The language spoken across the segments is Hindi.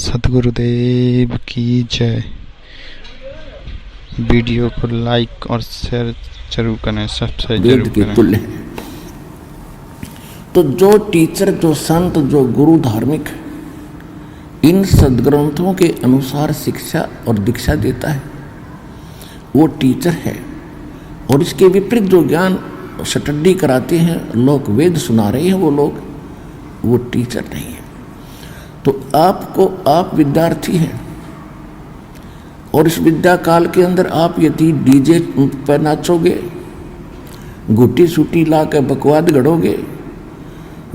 सतगुरुदेव की जय। वीडियो को लाइक और शेयर जरूर करें, सब्सक्राइब वेद जरूर के करें। तुल्य है। तो जो टीचर, जो संत, जो गुरु धार्मिक इन सदग्रंथों के अनुसार शिक्षा और दीक्षा देता है वो टीचर है। और इसके विपरीत जो ज्ञान स्टडी कराते हैं लोग, वेद सुना रहे हैं वो लोग, वो टीचर नहीं है। तो आप विद्यार्थी हैं और इस विद्या काल के अंदर आप यदि डीजे पर नाचोगे, गुटी सूटी ला के बकवाद गढ़ोगे,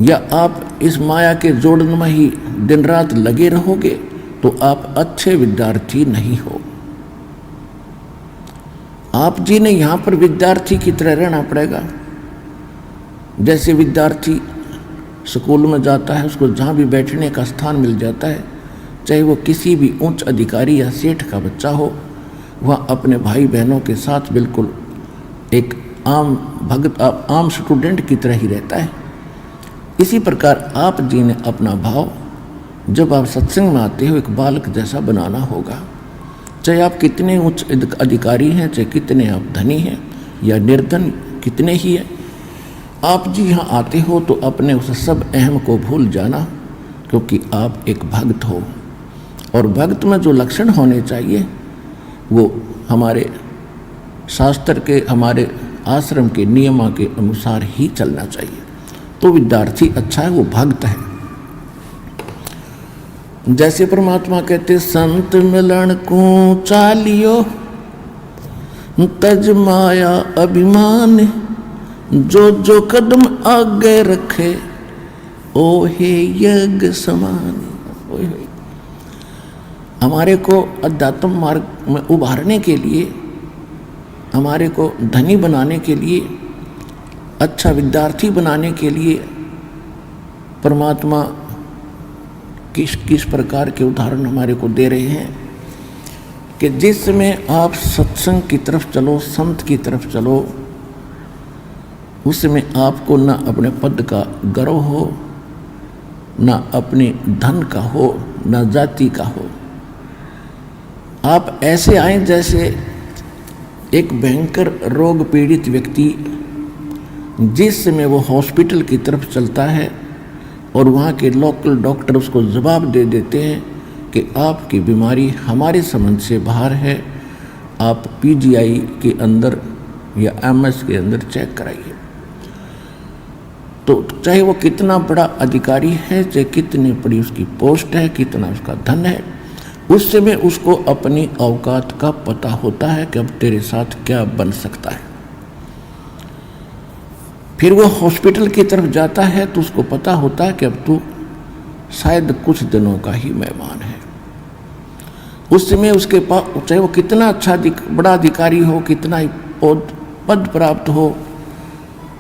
या आप इस माया के जोड़न में ही दिन रात लगे रहोगे, तो आप अच्छे विद्यार्थी नहीं हो। आप जी ने यहाँ पर विद्यार्थी की तरह रहना पड़ेगा। जैसे विद्यार्थी स्कूल में जाता है, उसको जहाँ भी बैठने का स्थान मिल जाता है, चाहे वो किसी भी उच्च अधिकारी या सेठ का बच्चा हो, वह अपने भाई बहनों के साथ बिल्कुल एक आम भगत, आम स्टूडेंट की तरह ही रहता है। इसी प्रकार आप जी ने अपना भाव जब आप सत्संग में आते हो एक बालक जैसा बनाना होगा। चाहे आप कितने उच्च अधिकारी हैं, चाहे कितने आप धनी हैं या निर्धन कितने ही हैं, आप जी यहाँ आते हो तो अपने उस सब अहम को भूल जाना, क्योंकि आप एक भक्त हो। और भक्त में जो लक्षण होने चाहिए वो हमारे शास्त्र के, हमारे आश्रम के नियमों के अनुसार ही चलना चाहिए। तो विद्यार्थी अच्छा है, वो भक्त है। जैसे परमात्मा कहते, संत मिलन को चालियो तज माया अभिमान, जो जो कदम आगे रखे ओ हे यज्ञ समान। हमारे को अध्यात्म मार्ग में उभारने के लिए, हमारे को धनी बनाने के लिए, अच्छा विद्यार्थी बनाने के लिए परमात्मा किस किस प्रकार के उदाहरण हमारे को दे रहे हैं कि जिसमें आप सत्संग की तरफ चलो, संत की तरफ चलो, उसमें आपको न अपने पद का गर्व हो, न अपने धन का हो, न जाति का हो। आप ऐसे आए जैसे एक भयंकर रोग पीड़ित व्यक्ति जिस समय वो हॉस्पिटल की तरफ चलता है और वहाँ के लोकल डॉक्टर उसको जवाब दे देते हैं कि आपकी बीमारी हमारे समझ से बाहर है, आप पीजीआई के अंदर या एमएस के अंदर चेक कराइए। तो चाहे वो कितना बड़ा अधिकारी है, चाहे कितनी बड़ी उसकी पोस्ट है, कितना उसका धन है, उस समय उसको अपनी औकात का पता होता है कि अब तेरे साथ क्या बन सकता है। फिर वो हॉस्पिटल की तरफ जाता है तो उसको पता होता है कि अब तू शायद कुछ दिनों का ही मेहमान है। उस समय उसके पास, चाहे वो कितना अच्छा बड़ा अधिकारी हो, कितना ही पद प्राप्त हो,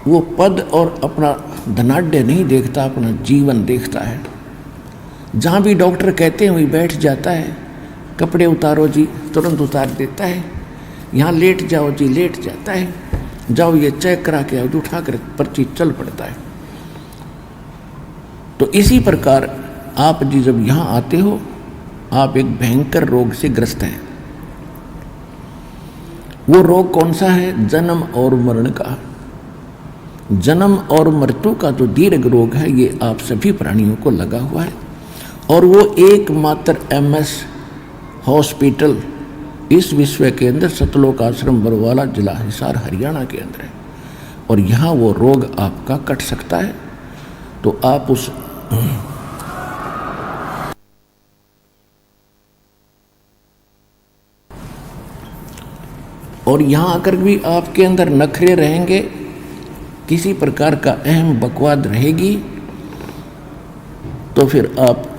वो पद और अपना धनाढ्य नहीं देखता, अपना जीवन देखता है। जहाँ भी डॉक्टर कहते हैं वहीं बैठ जाता है। कपड़े उतारो जी, तुरंत उतार देता है। यहाँ लेट जाओ जी, लेट जाता है। जाओ ये चेक करा के आओ, उठा कर पर्ची चल पड़ता है। तो इसी प्रकार आप जी जब यहाँ आते हो, आप एक भयंकर रोग से ग्रस्त हैं। वो रोग कौन सा है? जन्म और मरण का। जन्म और मृत्यु का जो दीर्घ रोग है, ये आप सभी प्राणियों को लगा हुआ है। और वो एकमात्र एमएस हॉस्पिटल इस विश्व के अंदर सतलोक आश्रम बरवाला, जिला हिसार, हरियाणा के अंदर है। और यहाँ वो रोग आपका कट सकता है। तो आप उस और यहाँ आकर भी आपके अंदर नखरे रहेंगे, किसी प्रकार का अहम बकवाद रहेगी, तो फिर आप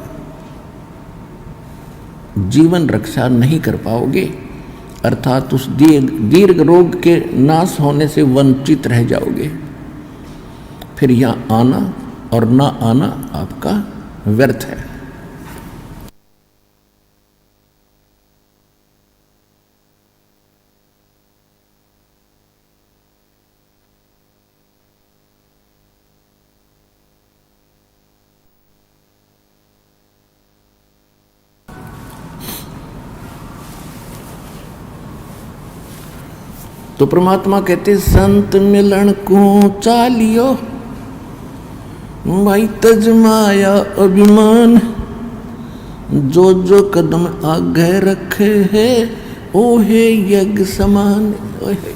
जीवन रक्षा नहीं कर पाओगे, अर्थात उस दीर्घ रोग के नाश होने से वंचित रह जाओगे। फिर यहाँ आना और ना आना आपका व्यर्थ है। तो परमात्मा कहते संत मिलन को चालियो भाई तजमाया अभिमान, जो जो कदम आगे रखे है ओहे यज्ञ समान। ओहे।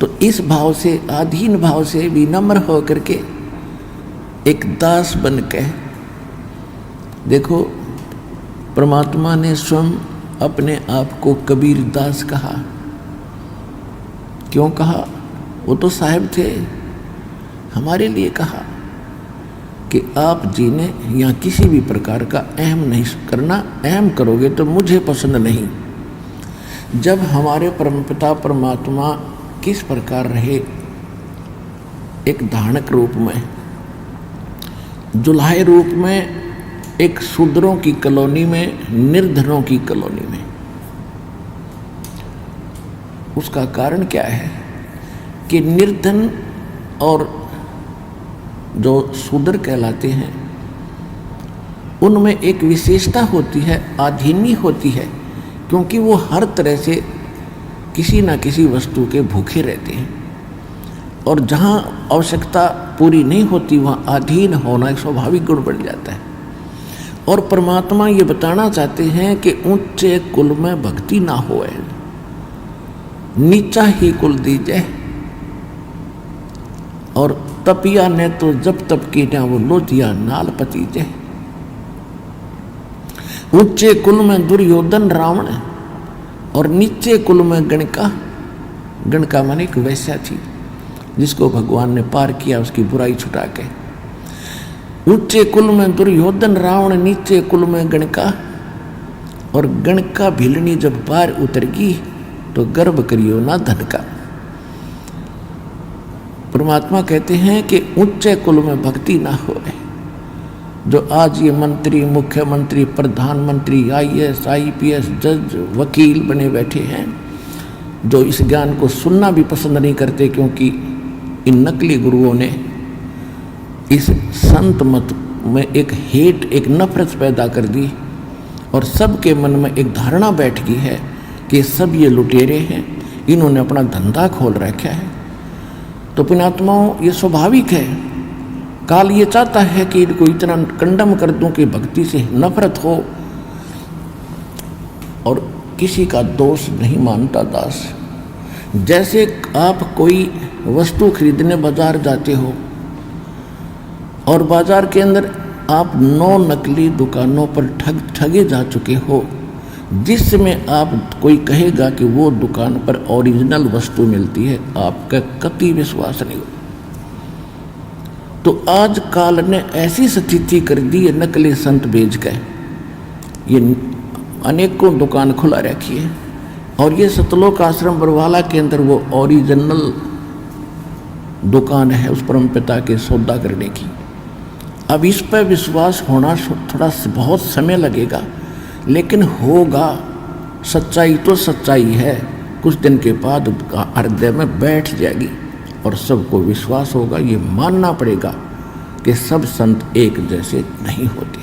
तो इस भाव से, आधीन भाव से विनम्र होकर के एक दास बन के देखो, परमात्मा ने स्वयं अपने आप को कबीर दास कहा। क्यों कहा? वो तो साहिब थे, हमारे लिए कहा कि आप जी ने यहाँ किसी भी प्रकार का अहम नहीं करना, अहम करोगे तो मुझे पसंद नहीं। जब हमारे परमपिता परमात्मा किस प्रकार रहे, एक धानक रूप में, जुल्हाए रूप में, एक शूद्रों की कॉलोनी में, निर्धनों की कॉलोनी में। उसका कारण क्या है कि निर्धन और जो शूद्र कहलाते हैं उनमें एक विशेषता होती है, आधीनी होती है, क्योंकि वो हर तरह से किसी न किसी वस्तु के भूखे रहते हैं, और जहाँ आवश्यकता पूरी नहीं होती वहाँ अधीन होना एक स्वाभाविक गुण बढ़ जाता है। और परमात्मा ये बताना चाहते हैं कि ऊंचे कुल में भक्ति ना होए, नीचा ही कुल दीजिए। और तपिया ने तो जब तप की ना वो लोटिया नाल पतीजे। ऊंचे कुल में दुर्योधन रावण और नीचे कुल में गणका। गणका माने एक वैश्या थी जिसको भगवान ने पार किया उसकी बुराई छुटा के। ऊंचे कुल में दुर्योधन रावण, नीचे कुल में गणका। और गणका भिलनी जब पार उतरगी तो गर्भ करियो ना धन का। परमात्मा कहते हैं कि ऊंचे कुल में भक्ति ना हो। जो आज ये मंत्री, मुख्यमंत्री, प्रधानमंत्री, IAS, IPS, जज, वकील बने बैठे हैं, जो इस ज्ञान को सुनना भी पसंद नहीं करते, क्योंकि इन नकली गुरुओं ने इस संत मत में एक हेट, एक नफरत पैदा कर दी, और सबके मन में एक धारणा बैठ गई है कि सब ये लुटेरे हैं, इन्होंने अपना धंधा खोल रखा है। तो पुण्यात्माओं, ये स्वाभाविक है। काल ये चाहता है कि इनको इतना कंडम कर दूं कि भक्ति से नफरत हो, और किसी का दोष नहीं मानता दास। जैसे आप कोई वस्तु खरीदने बाजार जाते हो और बाजार के अंदर आप 9 नकली दुकानों पर ठगे जा चुके हो, जिसमें आप कोई कहेगा कि वो दुकान पर ओरिजिनल वस्तु मिलती है, आपका कतई विश्वास नहीं हो। तो आज काल ने ऐसी स्थिति कर दी है, नकली संत बेच गए। ये अनेकों दुकान खुला रखी है, और ये सतलोक आश्रम बरवाला के अंदर वो ओरिजिनल दुकान है उस परम पिता के सौदा करने की। अब इस पर विश्वास होना थोड़ा बहुत समय लगेगा, लेकिन होगा। सच्चाई तो सच्चाई है, कुछ दिन के बाद हृदय में बैठ जाएगी और सबको विश्वास होगा। ये मानना पड़ेगा कि सब संत एक जैसे नहीं होते।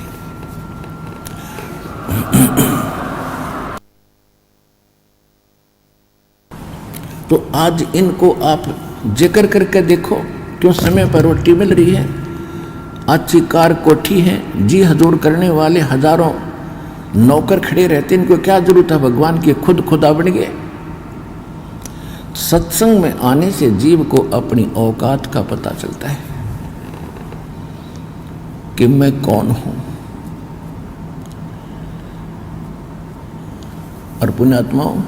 तो आज इनको आप जिक्र करके देखो, क्यों समय पर रोटी मिल रही है, अच्छी कार कोठी है, जी हजूर करने वाले हजारों नौकर खड़े रहते, इनको क्या जरूरत है भगवान की, खुद खुदा बन गए। सत्संग में आने से जीव को अपनी औकात का पता चलता है कि मैं कौन हूं। और पुण्यात्माओं,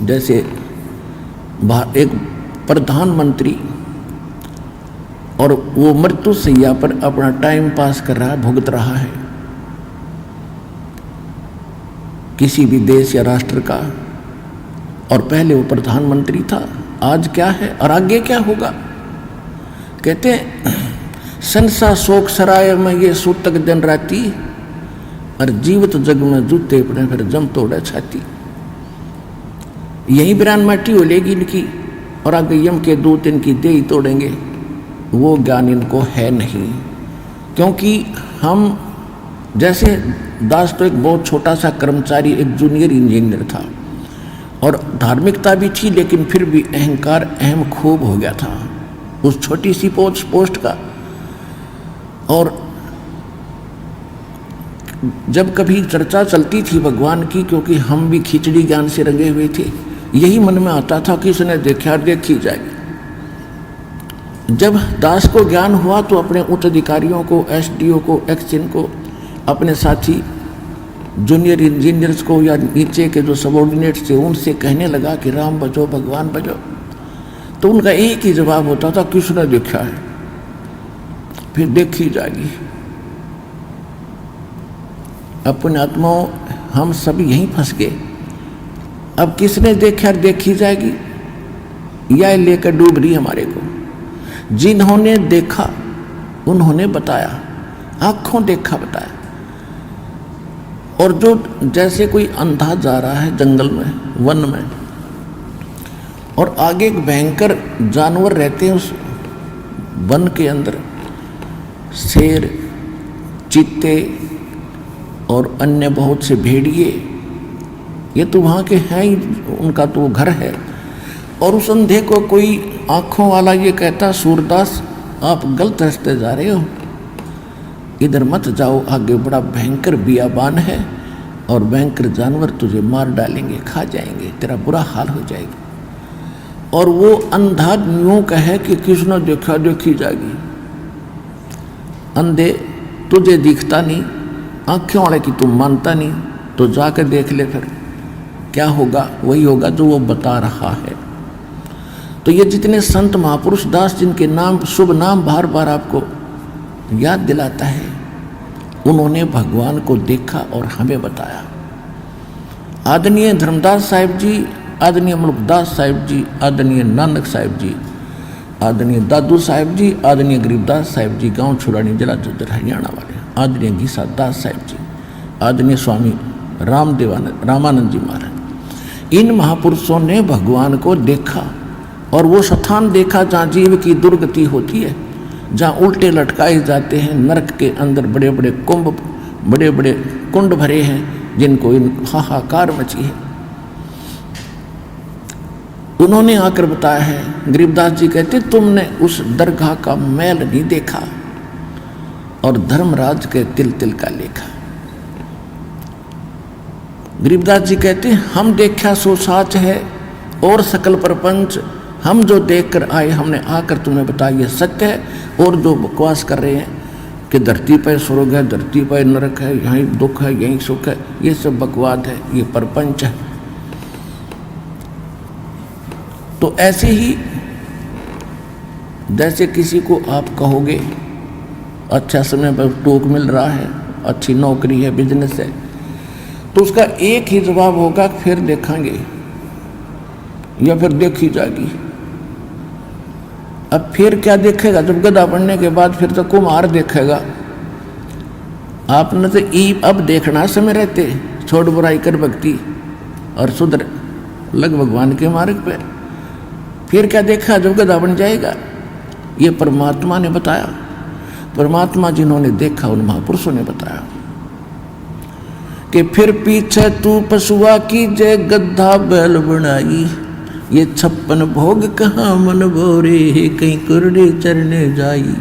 जैसे एक प्रधानमंत्री और वो मृत्यु सैया पर अपना टाइम पास कर रहा है, भुगत रहा है किसी भी देश या राष्ट्र का, और पहले वो प्रधानमंत्री था, आज क्या है और आगे क्या होगा। कहते संसा शोक सराय में ये सूतक दिन राती, और जीवित जग में जूते पड़े फिर जम तोड़े छाती। यही बिरान माटी हो लेगी इनकी, और आगे यम के दूत इनकी दे ही तोड़ेंगे। वो ज्ञान इनको है नहीं, क्योंकि हम जैसे दास तो एक बहुत छोटा सा कर्मचारी, एक जूनियर इंजीनियर था और धार्मिकता भी थी, लेकिन फिर भी अहंकार अहम खूब हो गया था उस छोटी सी पोस्ट का। और जब कभी चर्चा चलती थी भगवान की, क्योंकि हम भी खिचड़ी ज्ञान से रंगे हुए थे, यही मन में आता था कि इसने देखा देखी जाएगी। जब दास को ज्ञान हुआ तो अपने उच्च अधिकारियों को, एसडीओ को, एक्सचिन को, अपने साथी जूनियर इंजीनियर्स को या नीचे के जो सबॉर्डिनेट्स थे उनसे कहने लगा कि राम बजो भगवान बजो। तो उनका एक ही जवाब होता था, किसने देखा है, फिर देखी जाएगी। अपने आत्माओं हम सब यहीं फंस गए। अब किसने देखा देखी जाएगी, यह लेकर डूब रही हमारे को। जिन्होंने देखा उन्होंने बताया, आंखों देखा बताया। और जो जैसे कोई अंधा जा रहा है जंगल में, वन में, और आगे एक भयंकर जानवर रहते हैं उस वन के अंदर, शेर, चीते और अन्य बहुत से भेड़िए, ये तो वहाँ के हैं ही, उनका तो घर है। और उस अंधे को कोई आँखों वाला ये कहता, सूरदास आप गलत रास्ते जा रहे हो, इधर मत जाओ, आगे बड़ा भयंकर बियाबान है और भयंकर जानवर तुझे मार डालेंगे, खा जाएंगे, तेरा बुरा हाल हो जाएगा। और वो अंधा यूँ कहे कि किसने देखा देखी जाएगी। अंधे तुझे दिखता नहीं, आँखों वाले की तुम मानता नहीं, तो जाकर देख ले, फिर क्या होगा, वही होगा जो वो बता रहा है। तो ये जितने संत महापुरुष दास जिनके नाम, शुभ नाम बार बार आपको याद दिलाता है, उन्होंने भगवान को देखा और हमें बताया। आदरणीय धर्मदास साहिब जी, आदरणीय मुल्कदास साहिब जी, आदरणीय नानक साहिब जी, आदरणीय दादू साहिब जी, आदरणीय गरीबदास साहिब जी, गांव छुड़ानी जिला झज्जर हरियाणा वाले, आदरणीय घीसा दास साहिब जी, आदरणीय स्वामी रामानंद जी महाराज, इन महापुरुषों ने भगवान को देखा। और वो स्थान देखा जहाँ जीव की दुर्गति होती है, जहाँ उल्टे लटकाए जाते हैं, नरक के अंदर बड़े बड़े कुंभ, बड़े बड़े कुंड भरे हैं, जिनको इन हाहाकार मची है। उन्होंने आकर बताया है। गरीबदास जी कहते, तुमने उस दरगाह का मैल नहीं देखा और धर्मराज के तिल तिल का लेखा। गरीबदास जी कहते, हम देखा सो साच है और सकल प्रपंच, हम जो देख कर आए हमने आकर तुम्हें बताया ये सत्य है। और जो बकवास कर रहे हैं कि धरती पर स्वर्ग है, धरती पर नरक है, यहीं दुख है, यहीं सुख है, ये सब बकवाद है, ये प्रपंच है। तो ऐसे ही जैसे किसी को आप कहोगे अच्छा समय पर टोक मिल रहा है, अच्छी नौकरी है, बिजनेस है, तो उसका एक ही जवाब होगा, फिर देखेंगे या फिर देखी जाएगी। अब फिर क्या देखेगा, जब गधा पढ़ने के बाद फिर तो कुम्हार देखेगा। आपने तो अब देखना समय रहते, छोड़ बुराई कर भक्ति और सुधर लग भगवान के मार्ग पे। फिर क्या देखा जब गधा बन जाएगा। ये परमात्मा ने बताया, परमात्मा जिन्होंने देखा उन महापुरुषों ने बताया कि फिर पीछे तू पशुआ की जय गद्धा बैल बनाई, ये 56 भोग कहाँ मन भोरे, कहीं कुरड़े चरने जाई।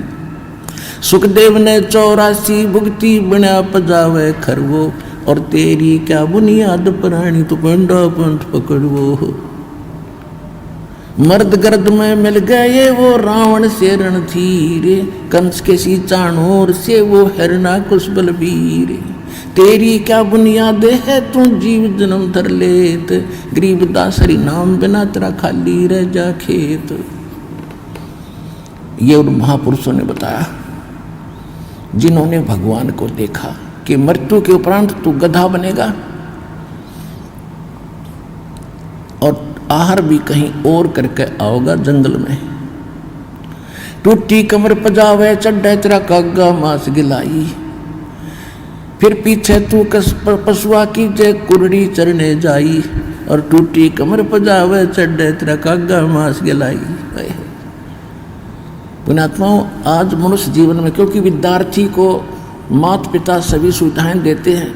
सुखदेव ने 84 भुगती बना पजावे खरवो, और तेरी क्या बुनियाद प्राणी तू पंडा पंथ पकड़वो। मर्द गर्द में मिल गए वो रावण से रणधीर, कंस के सी चाणोर से वो हिरणा कुश बलबीर। तेरी क्या बुनियाद है तू जीव जन्म धर लेत, गरीबदास हरि नाम बिना तेरा खाली रह जा खेत। ये उन महापुरुषों ने बताया जिन्होंने भगवान को देखा कि मृत्यु के उपरांत तू गधा बनेगा और आहार भी कहीं और करके आओगा जंगल में। टूटी कमर पजावे चढ़े तेरा कागा मांस गिलाई, फिर पीछे तू पशुआ की जय कुरड़ी चरने जाई, और टूटी कमर पजावे चढ़े तेरा कागा मांस गिलाई। पुण्यात्माओं, आज मनुष्य जीवन में क्योंकि विद्यार्थी को माता पिता सभी सुविधाएं देते हैं,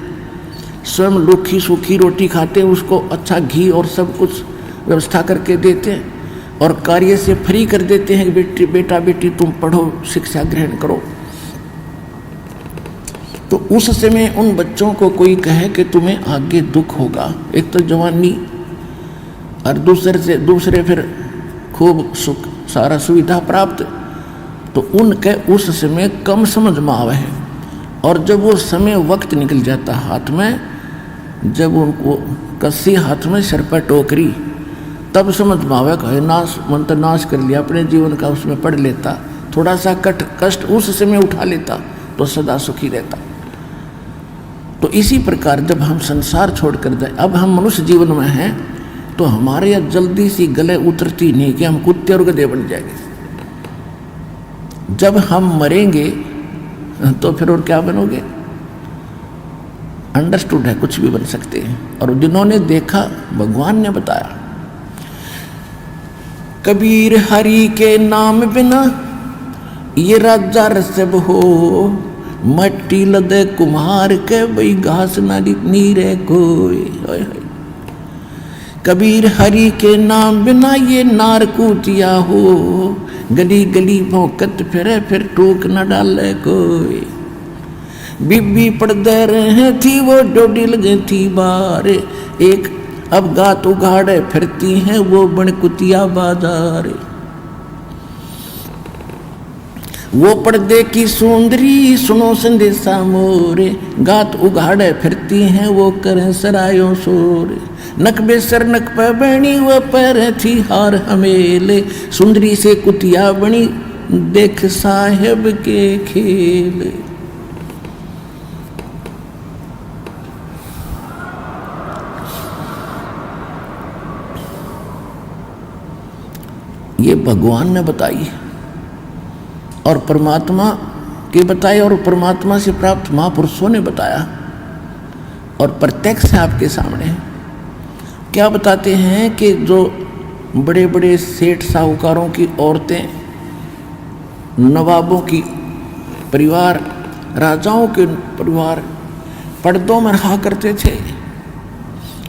स्वयं रूखी सूखी रोटी खाते हैं, उसको अच्छा घी और सब कुछ व्यवस्था करके देते हैं, और कार्य से फ्री कर देते हैं कि बेटा बेटी तुम पढ़ो, शिक्षा ग्रहण करो। तो उस समय उन बच्चों को कोई कहे कि तुम्हें आगे दुख होगा, एक तो जवानी और दूसरे फिर खूब सुख सारा सुविधा प्राप्त, तो उनके उस समय कम समझ में आवे है। और जब वो समय वक्त निकल जाता हाथ में, जब उनको कस्सी हाथ में सिर पर टोकरी, तब समझ में आवे कहे नाश मंत्र नाश कर लिया अपने जीवन का, उसमें पढ़ लेता, थोड़ा सा कष्ट उस समय उठा लेता तो सदा सुखी रहता। तो इसी प्रकार जब हम संसार छोड़कर जाए, अब हम मनुष्य जीवन में हैं, तो हमारे यहाँ जल्दी सी गले उतरती नहीं कि हम कुत्ते और गधे बन जाएंगे। जब हम मरेंगे तो फिर और क्या बनोगे? अंडरस्टूड है, कुछ भी बन सकते हैं। और जिन्होंने देखा, भगवान ने बताया, कबीर हरि के नाम बिना ये राजा रसब हो, मट्टी लदे कुम्हार के वही घास नीरे कोई। कबीर हरि के नाम बिना ये नार कूटिया हो, गली गली भौंकत फिरे फिर टूक न डाले कोई। बीबी पड़दे रहे थी वो डोडी लगे थी बार, एक अब गात उगाड़े फिरती हैं वो बनकुतिया बाजार। वो पर्दे की सुंदरी सुनो संदेशा मोरे, गात उगाड़े फिरती हैं वो करें सरायों सोरे। नक बेसर नक पे बनी वो पैर थी हार हमेले, सुंदरी से कुतिया बनी देख साहेब के खेल। ये भगवान ने बताई और परमात्मा के बताए, और परमात्मा से प्राप्त महापुरुषों ने बताया, और प्रत्यक्ष है आपके सामने। क्या बताते हैं कि जो बड़े बड़े सेठ साहूकारों की औरतें, नवाबों की परिवार, राजाओं के परिवार पर्दों में रहा करते थे।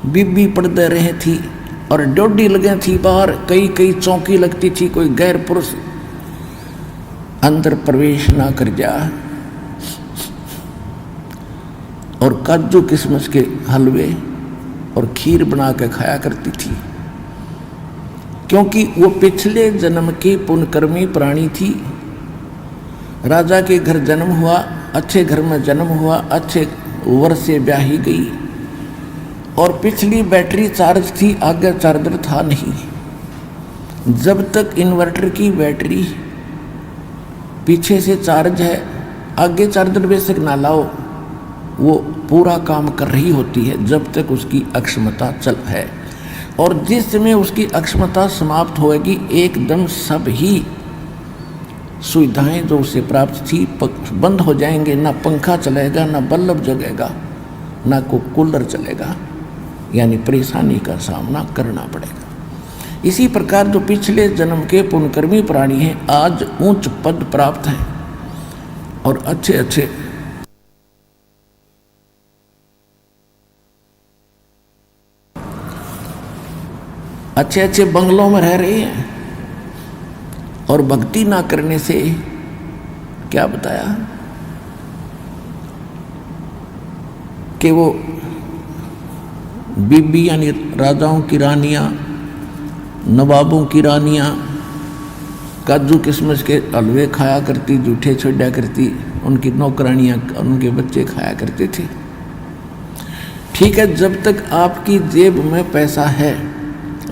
बीबी पर्दे रहे थी और डोडी लगे थी बाहर, कई कई चौकी लगती थी, कोई गैर पुरुष अंदर प्रवेश ना कर जा। और काजू किशमिश के हलवे और खीर बना के खाया करती थी, क्योंकि वो पिछले जन्म की पुण्यकर्मी प्राणी थी। राजा के घर जन्म हुआ, अच्छे घर में जन्म हुआ, अच्छे वर से ब्याही गई, और पिछली बैटरी चार्ज थी, आगे चार्जर था नहीं। जब तक इन्वर्टर की बैटरी पीछे से चार्ज है, आगे चार्जर बेशक ना लाओ, वो पूरा काम कर रही होती है जब तक उसकी अक्षमता चल है। और जिस समय उसकी अक्षमता समाप्त होगी, एकदम सब ही सुविधाएं जो उसे प्राप्त थी बंद हो जाएंगे। ना पंखा चलेगा, ना बल्ब जगेगा, ना को कूलर चलेगा, यानी परेशानी का सामना करना पड़ेगा। इसी प्रकार जो पिछले जन्म के पुण्यकर्मी प्राणी हैं, आज उच्च पद प्राप्त हैं और अच्छे अच्छे बंगलों में रह रहे हैं। और भक्ति ना करने से क्या बताया कि वो बीबी यानी राजाओं की रानियां, नवाबों की रानियां काजू किशमिश के हलवे खाया करती, जूठे छोड़ा करती, उनकी नौकरानियां उनके बच्चे खाया करते थे। ठीक है, जब तक आपकी जेब में पैसा है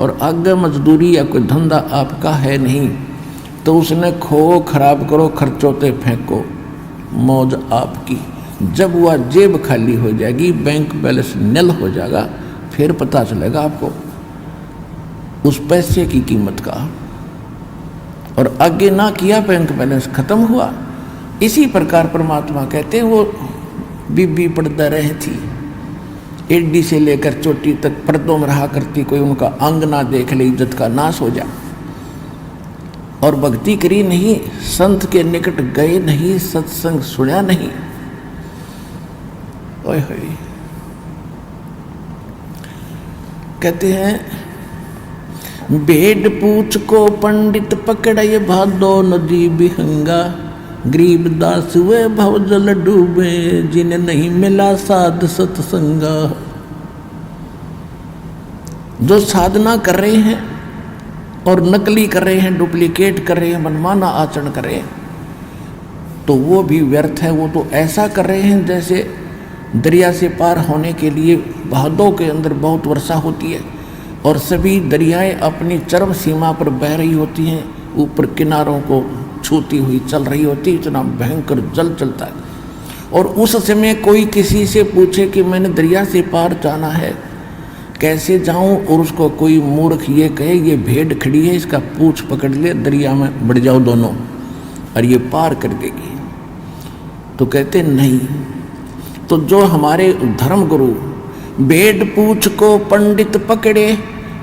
और आगे मजदूरी या कोई धंधा आपका है नहीं, तो उसने खो खराब करो, खर्चों ते फेंको, मौज आपकी। जब वह जेब खाली हो जाएगी, बैंक बैलेंस निल हो जाएगा, फिर पता चलेगा आपको उस पैसे की कीमत का। और आगे ना किया, बैंक बैलेंस खत्म हुआ। इसी प्रकार परमात्मा कहते हैं वो बीबी पर्दा रही थी, एडी से लेकर चोटी तक पर्दों में रहा करती, कोई उनका अंग ना देख ले, इज्जत का नाश हो जाए। और भक्ति करी नहीं, संत के निकट गए नहीं, सत्संग सुना नहीं, ओए होए। कहते हैं भेड़ पूछ को पंडित पकड़े भादो नदी बिहंगा, गरीब दास वे भव जल डूबे जिन्हें नहीं मिला साध सत्संगा। जो साधना कर रहे हैं और नकली कर रहे हैं, डुप्लीकेट कर रहे हैं, मनमाना आचरण कर रहे हैं, तो वो भी व्यर्थ है। वो तो ऐसा कर रहे हैं जैसे दरिया से पार होने के लिए भादों के अंदर बहुत वर्षा होती है और सभी दरियाएं अपनी चरम सीमा पर बह रही होती हैं, ऊपर किनारों को छूती हुई चल रही होती, इतना भयंकर जल चलता है। और उस समय कोई किसी से पूछे कि मैंने दरिया से पार जाना है, कैसे जाऊं, और उसको कोई मूर्ख ये कहे ये भेड़ खड़ी है, इसका पूंछ पकड़ ले, दरिया में बढ़ जाओ दोनों और ये पार कर देगी, तो कहते नहीं। तो जो हमारे धर्म गुरु भेड़ पूंछ को पंडित पकड़े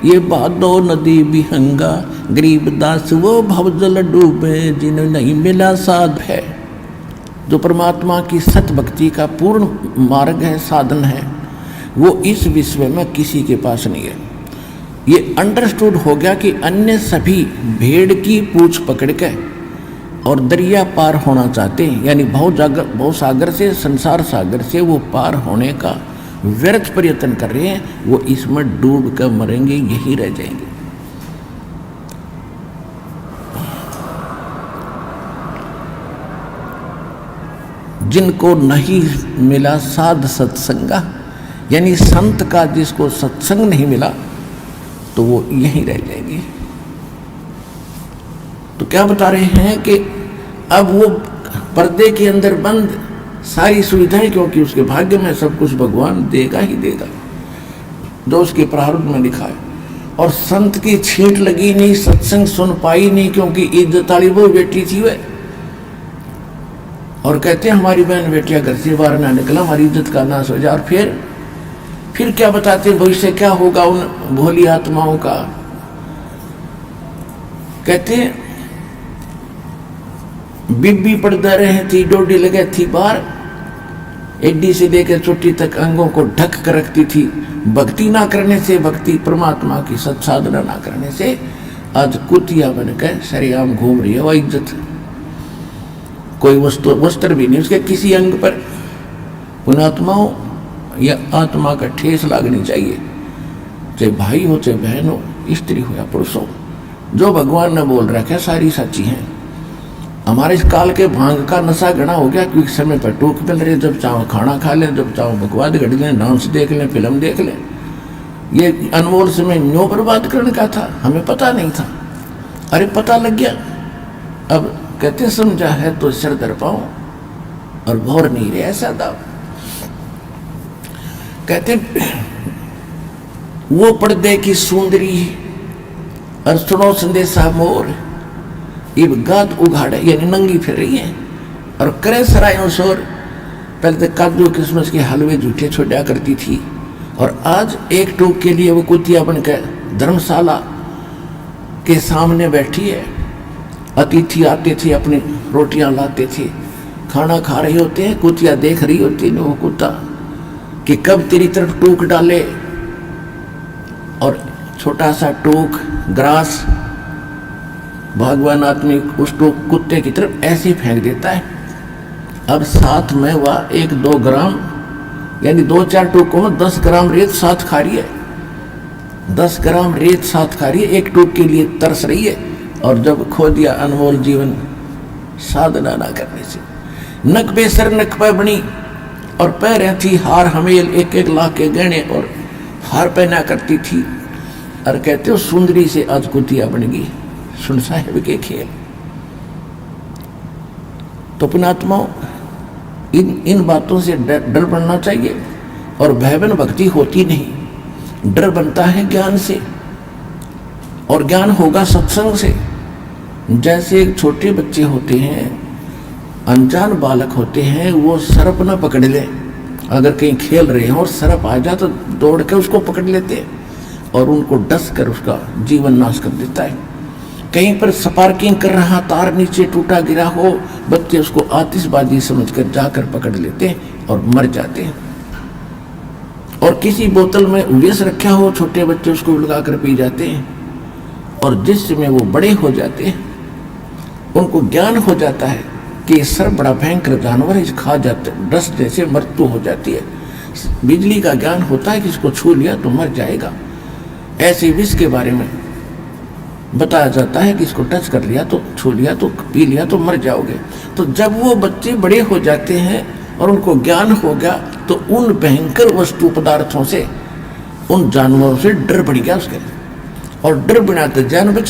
ये भादो नदी बिहंगा, गरीब दास वो भव जल डूबे जिन्हें नहीं मिला साध है। जो परमात्मा की सत भक्ति का पूर्ण मार्ग है, साधन है, वो इस विश्व में किसी के पास नहीं है। ये अंडरस्टूड हो गया कि अन्य सभी भेड़ की पूंछ पकड़ के और दरिया पार होना चाहते हैं, यानी भव सागर से, संसार सागर से वो पार होने का व्यर्थ प्रयत्न कर रहे हैं। वो इसमें डूब कर मरेंगे, यही रह जाएंगे। जिनको नहीं मिला साध सत्संगा, यानी संत का जिसको सत्संग नहीं मिला तो वो यहीं रह जाएंगे। तो क्या बता रहे हैं कि अब वो पर्दे के अंदर बंद सारी सुविधाएं, क्योंकि उसके भाग्य में सब कुछ भगवान देगा ही देगा जो उसके प्रारब्ध में लिखा है। और संत की छींट लगी नहीं, सत्संग सुन पाई नहीं, क्योंकि इज्जत वाली वो बेटी थी वह। और कहते हैं हमारी बहन बेटियां घर से बाहर ना निकला, हमारी इज्जत का नाश हो जाए। और फिर क्या बताते भविष्य क्या होगा उन भोली आत्माओं का। कहते हैं बीबी पर्दा रहे थी, डोडी लगे थी बाहर, एडी से लेकर चोटी तक अंगों को ढक कर रखती थी। भक्ति ना करने से, भक्ति परमात्मा की सत्साधना ना करने से आज कुतिया बनकर सरेआम घूम रही है। वह इज्जत कोई वस्त्र भी नहीं उसके किसी अंग पर। पुणात्माओं या आत्मा का ठेस लागनी चाहिए, चाहे भाई हो, चाहे बहन हो, स्त्री हो या पुरुष हो। जो भगवान ने बोल रखा है सारी सच्ची हैं। हमारे इस काल के भांग का नशा घना हो गया, क्योंकि समय पर टूक मिल रहे, जब चाहो खाना खा लें, जब चाहो बकवाद घड़ लें, डांस देख लें, फिल्म देख लें। ये अनमोल समय न्यों बर्बाद करने का था, हमें पता नहीं था। अरे पता लग गया। अब कहते समझा है तो सिर दर पाओ और भौर नहीं रहे, ऐसा दाव। कहते वो पर्दे की सुंदरी और सुनो संदेशा मोर, इब गात उघाड़े, यानी नंगी फिर रही है और करे सरायों शोर। पहले तो काजू किस्मस के हलवे झूठे छोड़ा करती थी, और आज एक टूक के लिए वो कुतिया बनकर धर्मशाला के सामने बैठी है। अतिथि आते थे, अपनी रोटियां लाते थे, खाना खा रहे होते हैं, कुतिया देख रही होती है वो कुत्ता कि कब तेरी तरफ टूक डाले। और छोटा सा टूक ग्रास भगवान आदमी उस टूक कुत्ते की तरफ ऐसे फेंक देता है। अब साथ में वह 1-2 ग्राम, यानी 2-4 टूकों में 10 ग्राम रेत साथ खा रही है। 10 ग्राम रेत साथ खा रही है, एक टूक के लिए तरस रही है। और जब खो दिया अनमोल जीवन साधना ना करने से। नक बेसर नक पे बनी और पैर थी हार हमेल, 1-1 लाख के गहने और हार पहना करती थी। और कहते हो सुंदरी से आज कुतिया बन गई, सुन साहेब के खेल। तो पुणात्माओं इन बातों से डर बनना चाहिए। और भयवन भक्ति होती नहीं, डर बनता है ज्ञान से, और ज्ञान होगा सत्संग से। जैसे एक छोटे बच्चे होते हैं, अनजान बालक होते हैं, वो सर्प न पकड़ ले, अगर कहीं खेल रहे हैं और सर्प आ जाए तो दौड़ के उसको पकड़ लेते हैं और उनको डस कर उसका जीवन नाश कर देता है। कहीं पर स्पार्किंग कर रहा, तार नीचे टूटा गिरा हो, बच्चे उसको आतिशबाजी समझकर जाकर पकड़ लेते हैं और मर जाते हैं। और किसी बोतल में विष रखा हो, छोटे बच्चे उसको लगा कर पी जाते हैं, और जिस समय वो बड़े हो जाते हैं उनको ज्ञान हो जाता है कि ये सर बड़ा भयंकर जानवर है, इसे खा जाते, रस जैसे मृत्यु हो जाती है। बिजली का ज्ञान होता है कि इसको छू लिया तो मर जाएगा। ऐसे विष के बारे में बताया जाता है कि इसको टच कर लिया तो, छू लिया तो, पी लिया तो मर जाओगे। तो जब वो बच्चे बड़े हो जाते हैं और उनको ज्ञान हो गया तो उन भयंकर वस्तु पदार्थों से, उन जानवरों से डर बढ़ गया उसके, और डर बिना तो जान बच